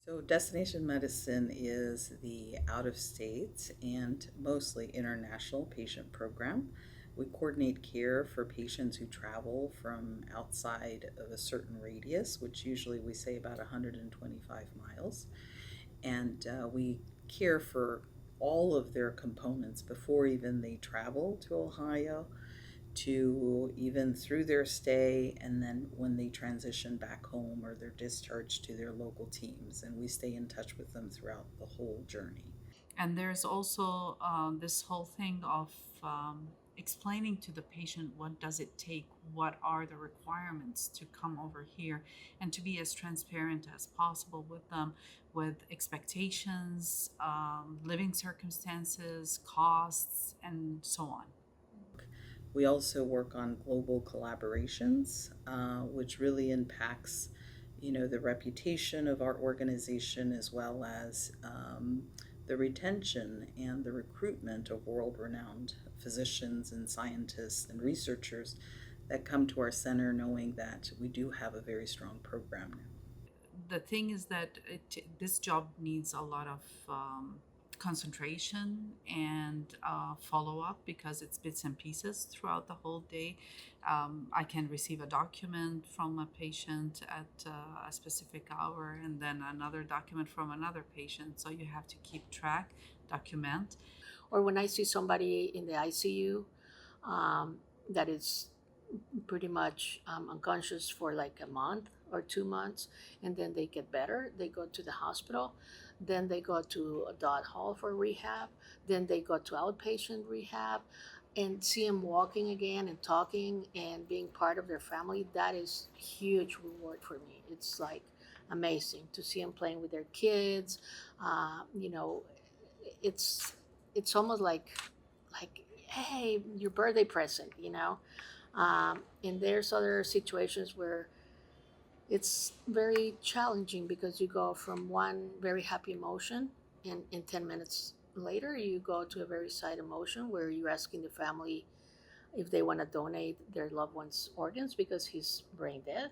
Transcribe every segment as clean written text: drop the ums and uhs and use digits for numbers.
So, destination medicine is the out of state and mostly international patient program. We coordinate care for patients who travel from outside of a certain radius, which usually we say about 125 miles. And we care for all of their components before even they travel to Ohio, to even through their stay, and then when they transition back home or they're discharged to their local teams. And we stay in touch with them throughout the whole journey. And there's also this whole thing of explaining to the patient what does it take, what are the requirements to come over here, and to be as transparent as possible with them, with expectations, living circumstances, costs, and so on. We also work on global collaborations, which really impacts, the reputation of our organization as well as the retention and the recruitment of world-renowned physicians and scientists and researchers that come to our center knowing that we do have a very strong program now. The thing is that this job needs a lot of concentration and follow up because it's bits and pieces throughout the whole day. I can receive a document from a patient at a specific hour and then another document from another patient. So you have to keep track, document. Or when I see somebody in the ICU that is pretty much unconscious for like a month or 2 months, and then they get better, they go to the hospital, then they go to a dot hall for rehab, then they go to outpatient rehab, and see them walking again and talking and being part of their family. That is huge reward for me. It's like amazing to see them playing with their kids. You know, it's almost like hey, your birthday present, you know. And there's other situations where it's very challenging because you go from one very happy emotion, and in 10 minutes later you go to a very sad emotion where you're asking the family if they want to donate their loved one's organs because he's brain dead.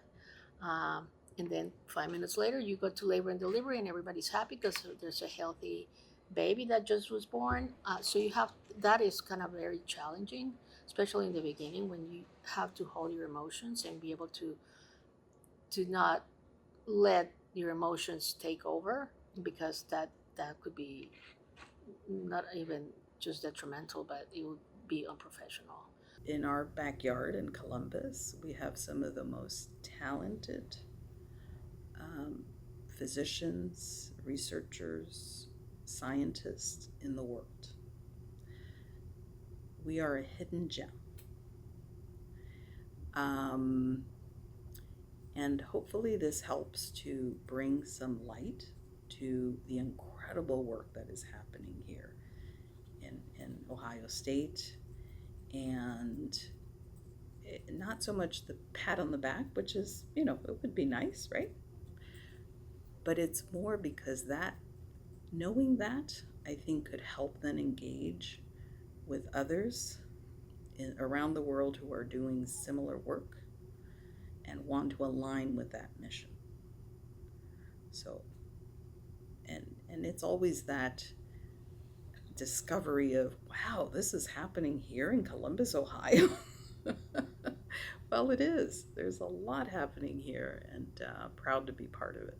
And then 5 minutes later you go to labor and delivery and everybody's happy because there's a healthy baby that just was born. So you have, that is kind of very challenging, especially in the beginning when you have to hold your emotions and be able to not let your emotions take over, because that could be not even just detrimental, but it would be unprofessional. In our backyard in Columbus, we have some of the most talented um, physicians, researchers, scientists in the world. We are a hidden gem. Um, and hopefully, this helps to bring some light to the incredible work that is happening here in Ohio State. And not so much the pat on the back, which is, it would be nice, right? But it's more because knowing that, I think could help them engage with others around the world who are doing similar work and want to align with that mission. So, and it's always that discovery of, wow, this is happening here in Columbus, Ohio. Well, it is. There's a lot happening here, and proud to be part of it.